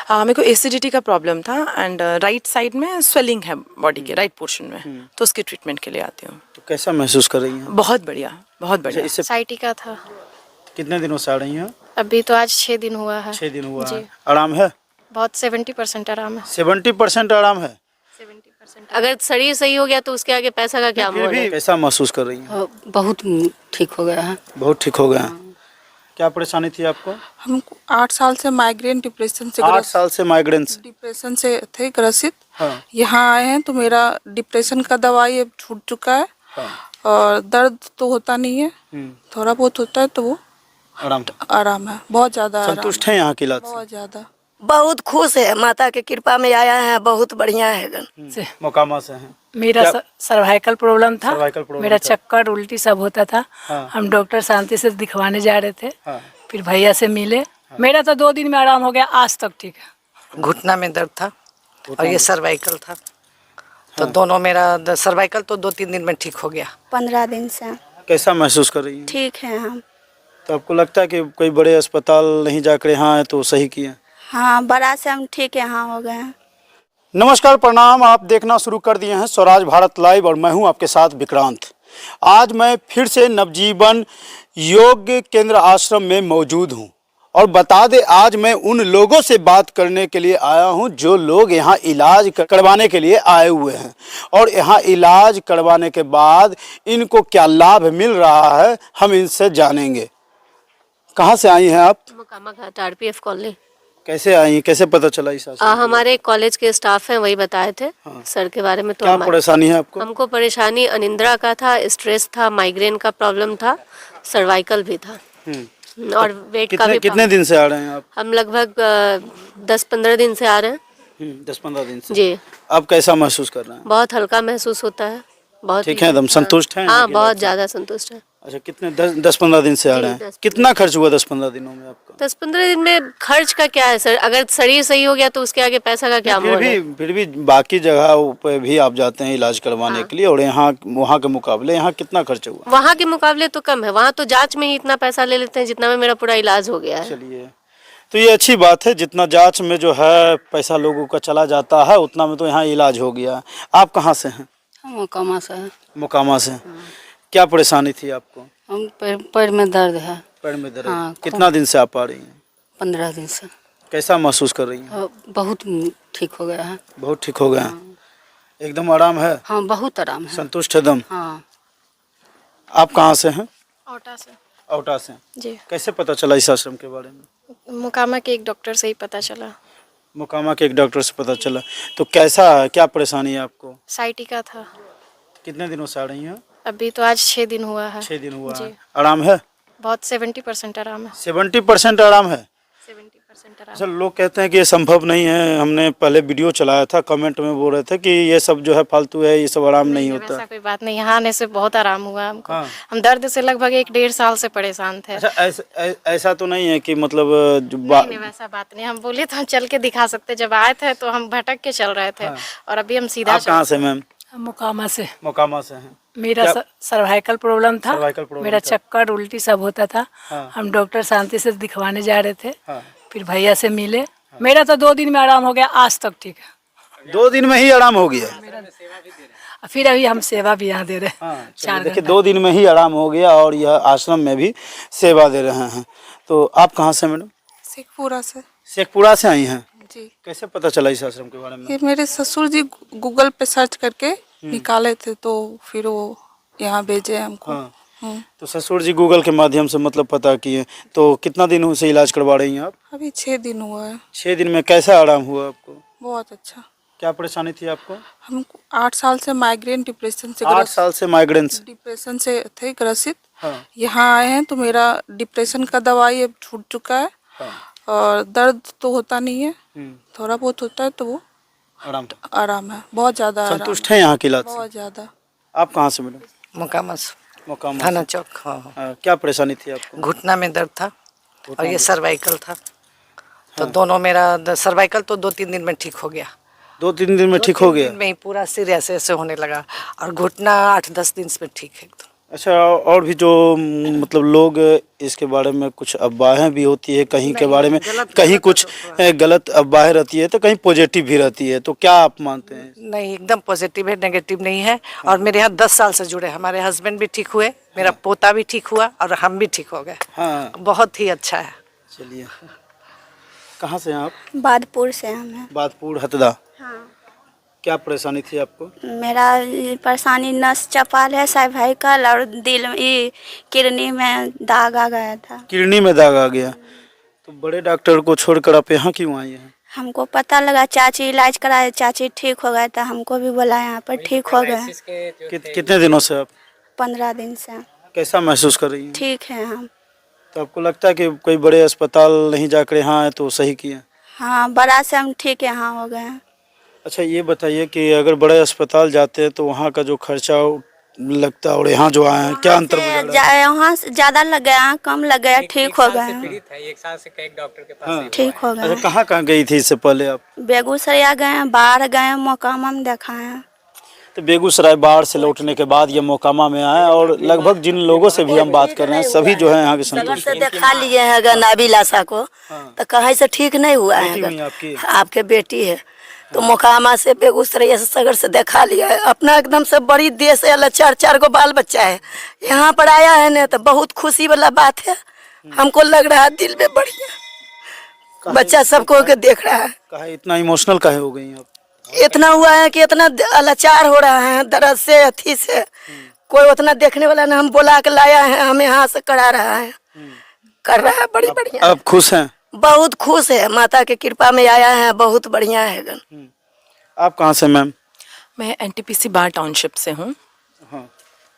मेरे को एसिडिटी का प्रॉब्लम था एंड राइट साइड में स्वेलिंग है बॉडी के राइट पोर्शन में, तो उसके ट्रीटमेंट के लिए आती हूँ। तो कैसा महसूस कर रही हैं? बहुत बढ़िया, बहुत बढ़िया। इससे साइटिका था। कितने दिनों से आ रही हैं? अभी तो आज 6 दिन हुआ है। 6 दिन हुआ जी। है। आराम है? बहुत 70% आराम है। 70% आराम है। 70%। अगर शरीर सही हो गया तो उसके आगे पैसा का क्या फिर मोल है। भी कैसा महसूस कर रही हैं? बहुत ठीक हो गया है। बहुत ठीक हो गया है। क्या परेशानी थी आपको? हमको 8 साल से माइग्रेन डिप्रेशन से 8 साल से माइग्रेन से? डिप्रेशन से थे ग्रसित। हाँ। यहाँ आए हैं तो मेरा डिप्रेशन का दवाई अब छूट चुका है। हाँ। और दर्द तो होता नहीं है, थोड़ा बहुत होता है तो वो आराम है, बहुत ज़्यादा आराम संतुष्ट हैं यहाँ की इलाज से? बहुत ज़्यादा। बहुत खुश है, माता के कृपा में आया है, बहुत बढ़िया है। मोकामा से हैं। मेरा सर्वाइकल प्रॉब्लम था, मेरा था। चक्कर उल्टी सब होता था। हाँ। हम डॉक्टर शांति से दिखवाने जा रहे थे। हाँ। फिर भैया से मिले। मेरा तो 2 दिन में आराम हो गया, आज तक ठीक है। घुटना में दर्द था और ये सर्वाइकल था, तो दोनों मेरा सर्वाइकल तो 2-3 दिन में ठीक हो गया। 15 दिन से कैसा महसूस कर रही हैं? ठीक है हम। तो आपको लगता है कि कोई बड़े अस्पताल नहीं जाकर यहाँ आए तो सही किए? हाँ, बड़ा से हम ठीक यहाँ हो गए हैं। नमस्कार, प्रणाम। आप देखना शुरू कर दिए हैं स्वराज भारत लाइव और मैं हूं आपके साथ विक्रांत। आज मैं फिर से नवजीवन योग केंद्र आश्रम में मौजूद हूं और बता दें आज मैं उन लोगों से बात करने के लिए आया हूं जो लोग यहां इलाज करवाने के लिए आए हुए हैं और यहां इलाज करवाने के बाद इनको क्या लाभ मिल रहा है हम इनसे जानेंगे। कहाँ से आई हैं आप? मोकामा घाट आरपीएफ कॉलोनी। कैसे आई, कैसे पता चला इस आश्रम? हमारे कॉलेज के स्टाफ हैं, वही बताए थे। हाँ। सर के बारे में। तो क्या परेशानी है आपको? हमको परेशानी अनिंद्रा का था, स्ट्रेस था, माइग्रेन का प्रॉब्लम था, सर्वाइकल भी था और वेट का भी। कितने दिन से आ रहे हैं आप? हम लगभग 10-15 दिन से आ रहे हैं। 10-15 दिन से। जी। अब कैसा महसूस कर रहे हैं? बहुत हल्का महसूस होता है, बहुत ठीक है, एकदम संतुष्ट हैं? हाँ, बहुत ज्यादा संतुष्ट है। अच्छा, कितने 10-15 दिन से आ रहे हैं? कितना खर्च हुआ 10-15 दिनों में आपका? 10-15 दिन में खर्च का क्या है सर, अगर शरीर सही हो गया तो उसके आगे पैसा का क्या मोल है। फिर भी बाकी जगह पे भी आप जाते हैं इलाज करवाने के लिए और यहाँ वहाँ के मुकाबले यहाँ कितना खर्च हुआ? वहाँ के मुकाबले तो कम है, वहाँ तो जांच में ही इतना पैसा ले लेते हैं जितना में मेरा पूरा इलाज हो गया है। चलिए, तो ये अच्छी बात है, जितना जांच में जो है पैसा लोगों का चला जाता है उतना में तो यहाँ इलाज हो गया। आप कहाँ से हैं? मोकामा से है। मोकामा से। क्या परेशानी थी आपको? हम पैर में दर्द है। पैर में दर्द? हाँ, कितना दिन से आप आ रही हैं? 15 दिन से। कैसा महसूस कर रही हैं? बहुत ठीक हो गया है। बहुत ठीक हो गया? एकदम आराम है? हाँ, बहुत आराम है। संतुष्ट एकदम? हाँ। आप कहाँ से हैं? औटा से। औटा से। जी। कैसे पता चला इस आश्रम के बारे में? मोकामा के एक डॉक्टर से ही पता चला। मोकामा के एक डॉक्टर से पता चला। तो कैसा, क्या परेशानी है आपको? साइटिका था। कितने दिनों से आ रही हैं? अभी तो आज 6 दिन हुआ है। 6 दिन हुआ जी। है। आराम है? बहुत 70% आराम है। 70% आराम है? 70% आराम। अच्छा, लोग कहते हैं कि ये संभव नहीं है। हमने पहले वीडियो चलाया था, कमेंट में बोल रहे थे कि ये सब जो है फालतू है, ये सब आराम नहीं होता। ऐसा कोई बात नहीं, यहाँ आने से बहुत आराम हुआ हमको। हाँ। हम दर्द से लगभग 1-1.5 साल से परेशान थे। अच्छा, ऐसा तो नहीं है कि मतलब जो नहीं, वैसा बात नहीं। हम बोले तो हम चल के दिखा सकते, जब आए थे तो हम भटक के चल रहे थे। हाँ। और अभी हम सीधा। आप कहाँ से मैम? मोकामा से। मोकामा से हैं। मेरा सर्वाइकल प्रॉब्लम था, मेरा चक्कर उल्टी सब होता था। हाँ। हम डॉक्टर शांति से दिखवाने जा रहे थे। हाँ। फिर भैया से मिले। मेरा तो 2 दिन में आराम हो गया, आज तक ठीक है। 2 दिन में ही आराम हो गया? फिर अभी हम सेवा भी यहाँ दे रहे हैं। हाँ, 4 देखिए 2 दिन में ही आराम हो गया और यह आश्रम में भी सेवा दे रहे हैं। तो आप कहाँ से मैडम? शेखपुरा से। शेखपुरा से आई हैं? जी। कैसे पता चला इस आश्रम के बारे में? ये मेरे ससुर जी गूगल पे सर्च करके निकाले थे, तो फिर वो यहाँ भेजे हमको। हाँ। तो ससुर जी गूगल के माध्यम से मतलब पता किए। तो कितना दिन से इलाज करवा रही हैं आप? अभी 6 दिन हुआ है। 6 दिन में कैसा आराम हुआ आपको? बहुत अच्छा। क्या परेशानी थी आपको? हमको 8 साल से माइग्रेन डिप्रेशन से 8 साल से माइग्रेन से? डिप्रेशन से थे ग्रसित। हाँ। यहाँ आए हैं तो मेरा डिप्रेशन का दवाई अब छूट चुका है। हाँ। और दर्द तो होता नहीं है, थोड़ा बहुत होता है तो वो आराम है, बहुत ज़्यादा संतुष्ट हैं यहाँ की इलाज से? बहुत ज़्यादा। आप कहाँ से मैडम? मोकामा से। मोकामा थाना से। चौक। हाँ। क्या परेशानी थी आपको? घुटना में दर्द था और ये सर्वाइकल था, तो दोनों मेरा सर्वाइकल तो 2-3 दिन में ठीक हो गया। 2-3 दिन में ठीक हो गया? दिन में ही पूरा सिर ऐसे ऐसे होने लगा और घुटना 8-10 दिन में ठीक है एकदम। अच्छा, और भी जो मतलब लोग इसके बारे में कुछ अफवाहें भी होती है, कहीं के बारे में कहीं कुछ गलत अफवाहें रहती है तो कहीं पॉजिटिव भी रहती है, तो क्या आप मानते हैं? नहीं, एकदम पॉजिटिव है, नेगेटिव नहीं है। और मेरे यहाँ 10 साल से जुड़े, हमारे हस्बैंड भी ठीक हुए, मेरा पोता भी ठीक हुआ और हम भी ठीक हो गए। हाँ, बहुत ही अच्छा है। चलिए, कहाँ से हैं आप? बादपुर से हम हैं। बादपुर, हथदा। हाँ। क्या परेशानी थी आपको? मेरा परेशानी नस चपाल है, सर्वाइकल और दिल ये किडनी में दाग आ गया था। किडनी में दाग आ गया, तो बड़े डॉक्टर को छोड़कर आप यहाँ क्यों आई हैं? हमको पता लगा, चाची इलाज कराए, चाची ठीक हो गए, तो हमको भी बोला यहाँ पर ठीक हो गए। कितने दिनों से आप? 15 दिन से। कैसा महसूस कर रही हैं? ठीक है हम। तो आपको लगता है कि कोई बड़े अस्पताल नहीं जाकर यहाँ आए तो सही किया? हाँ, बड़ा से हम ठीक यहाँ हो गए। अच्छा, ये बताइए कि अगर बड़े अस्पताल जाते हैं तो वहाँ का जो खर्चा लगता है और यहाँ जो आए हैं क्या अंतर बुझा रहा है? वहाँ से ज्यादा लग गया, कम लग गया, ठीक हो गए। एक साल से कई डॉक्टर के पास ठीक हो गए। अच्छा, कहाँ गई थी इससे पहले आप? बेगूसराय गए, बाहर गए, मोकामा में दिखाए। तो बेगूसराय बाढ़ से लौटने के बाद ये मोकामा में आए, और लगभग जिन लोगों से भी हम बात कर रहे हैं सभी जो है यहाँ के संतुष्ट से देखा लिए हैं अगर नाबिलासा को, तो कहीं से ठीक नहीं हुआ है। आपकी आपके बेटी है तो मोकामा से, बेगूसराय से, सगर से देखा लिया है। अपना एकदम से बड़ी देश है, 4 गो बाल बच्चा है, यहाँ पर आया है ना, तो बहुत खुशी वाला बात है। हमको लग रहा है दिल में बढ़िया, बच्चा सबको के देख रहा है। कहा इतना इमोशनल काहे हो गई आप? इतना हुआ है कि इतना लाचार हो रहा है दर्द से, अथी से, कोई उतना देखने वाला ना। हम बोला के लाया है, हमें यहाँ से करा रहा है, कर रहा है बड़ी बढ़िया। आप खुश हैं? बहुत खुश है, माता की कृपा में आया है, बहुत बढ़िया है। आप कहाँ से मैम? मैं एनटीपीसी बार टाउनशिप से हूँ। हाँ,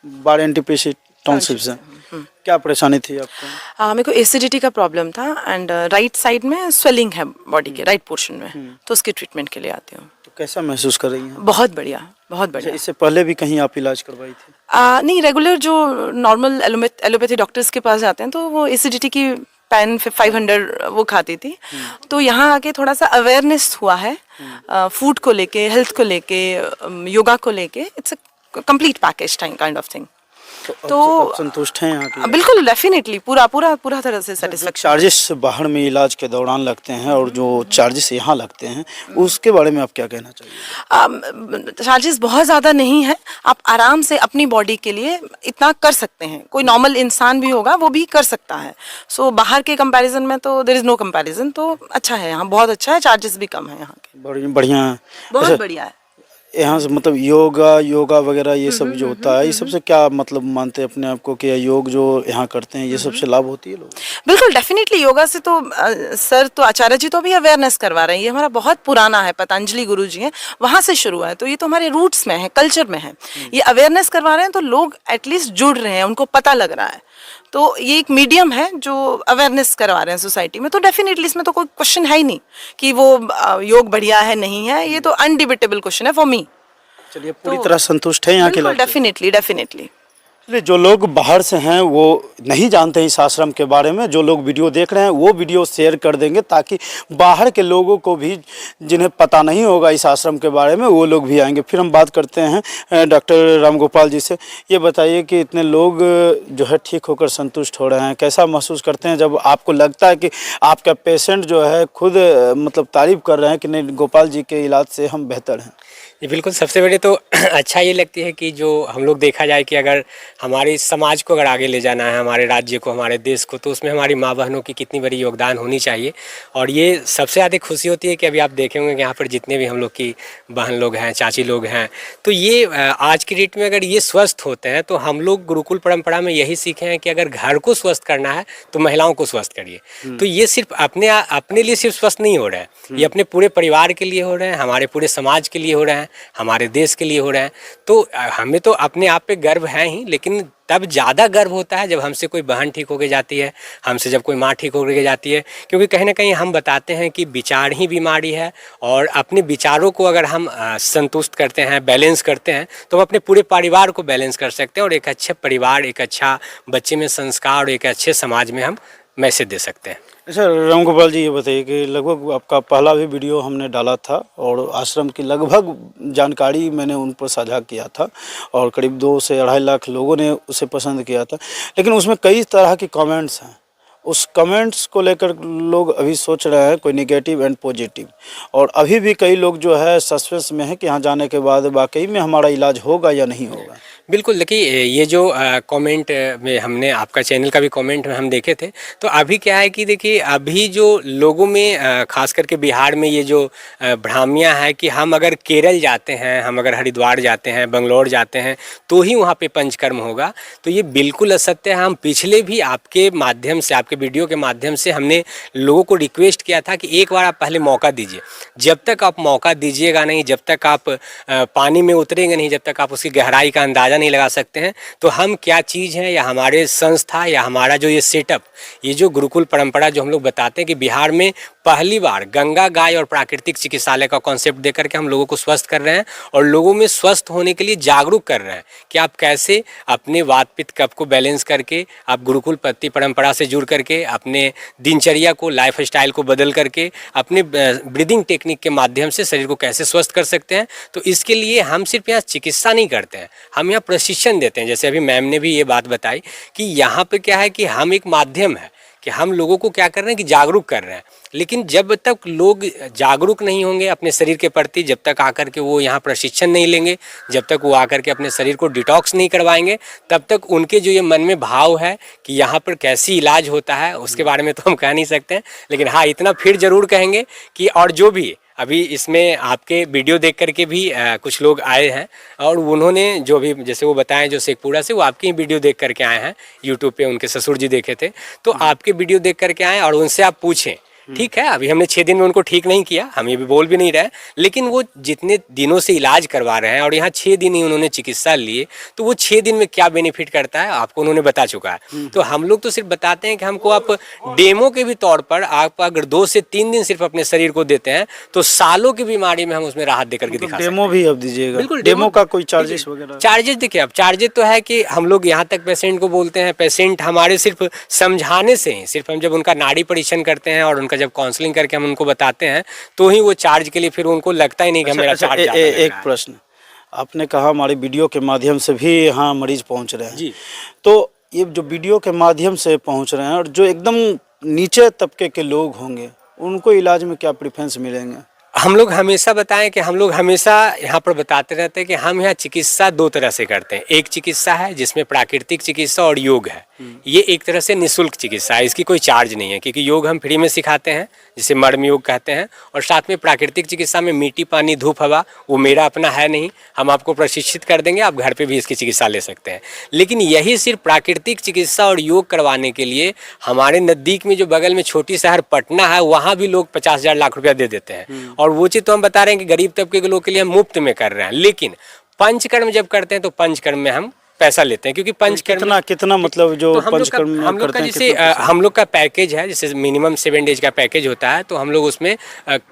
बाढ़ एनटीपीसी टाउनशिप से। क्या परेशानी थी आपको? मेरे को एसिडिटी का प्रॉब्लम था एंड राइट साइड में स्वेलिंग है बॉडी के राइट पोर्शन में, तो उसके ट्रीटमेंट के लिए आती हूँ। तो कैसा महसूस कर रही हैं? बहुत बढ़िया, बहुत बढ़िया। इससे पहले भी कहीं आप इलाज करवाई थी? नहीं, रेगुलर जो नॉर्मल एलोपैथी डॉक्टर्स के पास जाते हैं तो वो एसिडिटी की पेन 500 वो खाती थी। तो यहाँ आके थोड़ा सा अवेयरनेस हुआ है फूड को लेके, हेल्थ को लेके, योगा को लेके। It's a complete package kind of thing. तो आप संतुष्ट हैं यहाँ की? बिल्कुल, डेफिनेटली, पूरा तरह से सेटिस्फेक्शन। चार्जेस बाहर में इलाज के दौरान लगते हैं और जो चार्जेस यहाँ लगते हैं उसके बारे में आप क्या कहना चाहिए? चार्जेस बहुत ज़्यादा नहीं है, आप आराम से अपनी बॉडी के लिए इतना कर सकते हैं। कोई नॉर्मल इंसान भी होगा वो भी कर सकता है। सो बाहर के कंपैरिजन में तो देयर इज़ नो कंपैरिजन। तो अच्छा है यहाँ, बहुत अच्छा है, चार्जेस भी कम है यहाँ के। बढ़िया है, बहुत बढ़िया है यहाँ से। मतलब योगा वगैरह ये सब जो होता है, ये सबसे क्या मतलब मानते हैं अपने आप को कि योग जो यहाँ करते हैं ये सबसे लाभ होती है लोग? बिल्कुल, डेफिनेटली। योगा से तो सर तो आचार्य जी तो भी अवेयरनेस करवा रहे हैं। ये हमारा बहुत पुराना है, पतंजलि गुरु जी हैं, वहाँ से शुरू है। तो ये तो हमारे रूट्स में है, कल्चर में है। ये अवेयरनेस करवा रहे हैं तो लोग एटलीस्ट जुड़ रहे हैं, उनको पता लग रहा है। तो ये एक मीडियम है जो अवेयरनेस करवा रहे हैं सोसाइटी में। तो डेफिनेटली इसमें तो कोई क्वेश्चन है ही नहीं कि वो योग बढ़िया है नहीं है। ये तो अनडिबेटेबल क्वेश्चन है फॉर मी। चलिए, पूरी तरह संतुष्ट है यहाँ के लोग? डेफिनेटली। जो लोग बाहर से हैं वो नहीं जानते हैं इस आश्रम के बारे में, जो लोग वीडियो देख रहे हैं वो वीडियो शेयर कर देंगे ताकि बाहर के लोगों को भी, जिन्हें पता नहीं होगा इस आश्रम के बारे में, वो लोग भी आएंगे। फिर हम बात करते हैं डॉक्टर रामगोपाल जी से। ये बताइए कि इतने लोग जो है ठीक होकर संतुष्ट हो रहे हैं, कैसा महसूस करते हैं जब आपको लगता है कि आपका पेशेंट जो है खुद मतलब तारीफ कर रहे हैं कि नहीं, गोपाल जी के इलाज से हम बेहतर हैं? ये बिल्कुल, सबसे बड़ी तो अच्छा ये लगती है कि जो हम लोग देखा जाए कि अगर हमारे समाज को अगर आगे ले जाना है, हमारे राज्य को, हमारे देश को, तो उसमें हमारी माँ बहनों की कितनी बड़ी योगदान होनी चाहिए। और ये सबसे ज़्यादा खुशी होती है कि अभी आप देखे होंगे कि यहाँ पर जितने भी हम लोग की बहन लोग हैं, चाची लोग हैं, तो ये आज की डेट में अगर ये स्वस्थ होते हैं तो हम लोग गुरुकुल परंपरा में यही सीखे हैं कि अगर घर को स्वस्थ करना है तो महिलाओं को स्वस्थ करिए। तो ये सिर्फ अपने लिए सिर्फ स्वस्थ नहीं हो रहा है, ये अपने पूरे परिवार के लिए हो रहे हैं, हमारे पूरे समाज के लिए हो रहे हैं, हमारे देश के लिए हो रहे हैं। तो हमें तो अपने आप पे गर्व है ही, लेकिन तब ज़्यादा गर्व होता है जब हमसे कोई बहन ठीक होके जाती है, हमसे जब कोई माँ ठीक होके जाती है। क्योंकि कहीं ना कहीं हम बताते हैं कि विचार ही बीमारी है, और अपने विचारों को अगर हम संतुष्ट करते हैं, बैलेंस करते हैं, तो हम अपने पूरे परिवार को बैलेंस कर सकते हैं और एक अच्छे परिवार, एक अच्छा बच्चे में संस्कार और एक अच्छे समाज में हम मैसेज दे सकते हैं। अच्छा राम गोपाल जी, ये बताइए कि लगभग आपका पहला भी वीडियो हमने डाला था और आश्रम की लगभग जानकारी मैंने उन पर साझा किया था और करीब 2 से 2.5 लाख लोगों ने उसे पसंद किया था, लेकिन उसमें कई तरह के कमेंट्स हैं। उस कमेंट्स को लेकर लोग अभी सोच रहे हैं, कोई नेगेटिव एंड पॉजिटिव, और अभी भी कई लोग जो है सस्पेंस में है कि यहाँ जाने के बाद वाकई में हमारा इलाज होगा या नहीं होगा। बिल्कुल, देखिए ये जो कमेंट में हमने आपका चैनल का भी कमेंट में हम देखे थे, तो अभी क्या है कि देखिए अभी जो लोगों में खास करके बिहार में ये जो भ्रामियां है कि हम अगर केरल जाते हैं, हम अगर हरिद्वार जाते हैं, बंगलौर जाते हैं तो ही वहाँ पे पंचकर्म होगा, तो ये बिल्कुल असत्य है। हम पिछले भी आपके माध्यम से, आपके वीडियो के माध्यम से हमने लोगों को रिक्वेस्ट किया था कि एक बार आप पहले मौका दीजिए। जब तक आप मौका दीजिएगा नहीं, जब तक आप पानी में उतरेंगे नहीं, जब तक आप उसकी गहराई का अंदाज़ा नहीं लगा सकते हैं, तो हम क्या चीज़ हैं या हमारे संस्था या हमारा जो ये सेटअप, ये जो गुरुकुल परंपरा जो हम लोग बताते हैं कि बिहार में पहली बार गंगा गाय और प्राकृतिक चिकित्सालय का कॉन्सेप्ट दे करके हम लोगों को स्वस्थ कर रहे हैं और लोगों में स्वस्थ होने के लिए जागरूक कर रहे हैं कि आप कैसे अपने वात पित्त कफ को बैलेंस करके आप गुरुकुल पद्धति परंपरा से जुड़ करके अपने दिनचर्या को, लाइफ स्टाइल को बदल करके अपने ब्रीदिंग टेक्निक के माध्यम से शरीर को कैसे स्वस्थ कर सकते हैं। तो इसके लिए हम सिर्फ यहाँ चिकित्सा नहीं करते हैं, हम यहाँ प्रशिक्षण देते हैं। जैसे अभी मैम ने भी ये बात बताई कि यहाँ पे क्या है कि हम एक माध्यम है कि हम लोगों को क्या कर रहे हैं कि जागरूक कर रहे हैं, लेकिन जब तक लोग जागरूक नहीं होंगे अपने शरीर के प्रति, जब तक आकर के वो यहाँ प्रशिक्षण नहीं लेंगे, जब तक वो आकर के अपने शरीर को डिटॉक्स नहीं करवाएंगे, तब तक उनके जो ये मन में भाव है कि यहाँ पर कैसी इलाज होता है उसके बारे में तो हम कह नहीं सकते हैं। लेकिन हाँ, इतना फिर ज़रूर कहेंगे कि और जो भी अभी इसमें आपके वीडियो देख करके भी कुछ लोग आए हैं और उन्होंने जो भी जैसे वो बताएं जो शेखपुरा से, वो आपकी वीडियो देख करके आए हैं यूट्यूब पे, उनके ससुर जी देखे थे, तो आपके वीडियो देख करके आए और उनसे आप पूछें। ठीक है, अभी हमने 6 दिन में उनको ठीक नहीं किया, हम ये भी बोल भी नहीं रहे, लेकिन वो जितने दिनों से इलाज करवा रहे हैं और यहाँ 6 दिन ही उन्होंने चिकित्सा लिए, तो वो 6 दिन में क्या बेनिफिट करता है आपको उन्होंने बता चुका है। तो हम लोग तो सिर्फ बताते हैं कि हमको आप डेमो के भी तौर पर आप अगर 2 से 3 दिन सिर्फ अपने शरीर को देते हैं तो सालों की बीमारी में हम उसमें राहत देकर के दिखा सकते हैं। डेमो भी अब दीजिएगा? बिल्कुल, डेमो का कोई चार्जेस वगैरह? चार्जेस देखिए, अब चार्जेस तो है कि हम लोग यहाँ तक पेशेंट को बोलते हैं, पेशेंट हमारे सिर्फ समझाने से ही, सिर्फ हम जब उनका नाड़ी परीक्षण करते हैं और उनका जब काउंसलिंग करके हम उनको बताते हैं तो ही वो चार्ज के लिए फिर उनको लगता ही नहीं कि मेरा चार्ज ज़्यादा लग रहा है। एक प्रश्न, आपने कहा हमारी वीडियो के माध्यम से भी यहाँ मरीज पहुँच रहे हैं जी, तो ये जो वीडियो के माध्यम से पहुँच रहे हैं और जो एकदम नीचे तबके के लोग होंगे उनको इलाज में क्या प्रेफरेंस मिलेंगे? हम लोग हमेशा बताएं कि हम लोग हमेशा यहाँ पर बताते रहते हैं कि हम यहाँ चिकित्सा 2 तरह से करते हैं। एक चिकित्सा है जिसमें प्राकृतिक चिकित्सा और योग है, ये एक तरह से निःशुल्क चिकित्सा है, इसकी कोई चार्ज नहीं है, क्योंकि योग हम फ्री में सिखाते हैं जिसे मर्म योग कहते हैं, और साथ में प्राकृतिक चिकित्सा में मिट्टी, पानी, धूप, हवा वो मेरा अपना है नहीं, हम आपको प्रशिक्षित कर देंगे, आप घर पे भी इसकी चिकित्सा ले सकते हैं। लेकिन यही सिर्फ प्राकृतिक चिकित्सा और योग करवाने के लिए हमारे नज़दीक में जो बगल में छोटी शहर पटना है, वहाँ भी लोग 50,000 लाख रुपया दे देते हैं। और वो चीज़ तो हम बता रहे हैं कि गरीब तबके के लोग के लिए हम मुफ्त में कर रहे हैं। लेकिन पंचकर्म जब करते हैं तो पंचकर्म में हम पैसा लेते हैं, क्योंकि पंचकर्म कितना मतलब जो तो पंचकर्म हम लोग का जैसे हम लोग का पैकेज है, जैसे मिनिमम 7 डेज का पैकेज होता है, तो हम लोग उसमें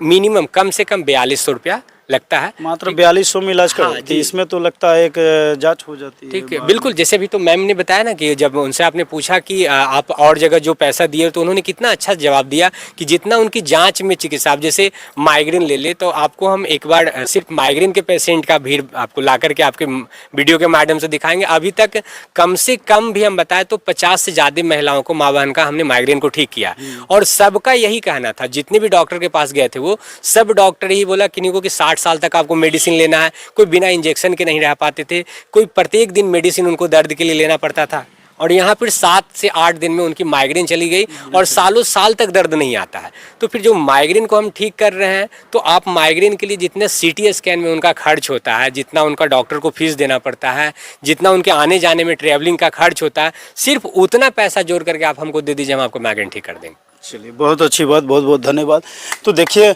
मिनिमम कम से कम 4200 रुपया लगता है। मात्र 4200 में इलाज हाँ, करवाते हैं, इसमें तो लगता है एक जांच हो जाती है। ठीक है, बिल्कुल। जैसे भी तो मैम ने बताया ना कि जब उनसे आपने पूछा कि आप और जगह जो पैसा दिए, तो उन्होंने कितना अच्छा जवाब दिया कि जितना उनकी जांच में चिकित्सा, आप जैसे माइग्रेन ले ले तो आपको हम एक बार सिर्फ माइग्रेन के पेशेंट का भीड़ आपको ला करके आपके वीडियो के माध्यम से दिखाएंगे। अभी तक कम से कम भी हम बताएं तो 50 से ज़्यादा महिलाओं को, माँ बहन का, हमने माइग्रेन को ठीक किया, और सबका यही कहना था, जितने भी डॉक्टर के पास गए थे वो सब डॉक्टर यही बोला कि नहीं, 60 साल तक आपको मेडिसिन लेना है। कोई बिना इंजेक्शन के नहीं रह पाते थे, कोई प्रत्येक दिन मेडिसिन उनको दर्द के लिए लेना पड़ता था, और यहाँ फिर 7 से 8 दिन में उनकी माइग्रेन चली गई और सालों साल तक दर्द नहीं आता है। तो फिर जो माइग्रेन को हम ठीक कर रहे हैं, तो आप माइग्रेन के लिए जितने CT स्कैन में उनका खर्च होता है, जितना उनका डॉक्टर को फीस देना पड़ता है, जितना उनके आने जाने में ट्रैवलिंग का खर्च होता है, सिर्फ उतना पैसा जोड़ करके आप हमको दे दीजिए, हम आपको माइग्रेन ठीक कर देंगे। चलिए, बहुत अच्छी बात, बहुत बहुत धन्यवाद। तो देखिए,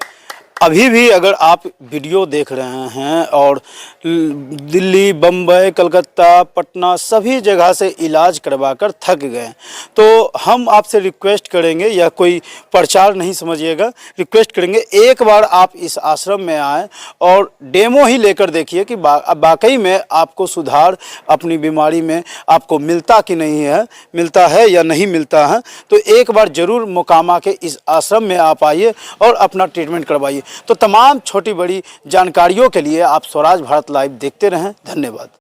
अभी भी अगर आप वीडियो देख रहे हैं और दिल्ली, बम्बई, कलकत्ता, पटना सभी जगह से इलाज करवाकर थक गए, तो हम आपसे रिक्वेस्ट करेंगे, यह कोई प्रचार नहीं समझिएगा, रिक्वेस्ट करेंगे एक बार आप इस आश्रम में आएँ और डेमो ही लेकर देखिए कि वाकई में आपको सुधार अपनी बीमारी में आपको मिलता कि नहीं है, मिलता है या नहीं मिलता है। तो एक बार ज़रूर मोकामा के इस आश्रम में आप आइए और अपना ट्रीटमेंट करवाइए। तो तमाम छोटी बड़ी जानकारियों के लिए आप स्वराज भारत लाइव देखते रहें। धन्यवाद।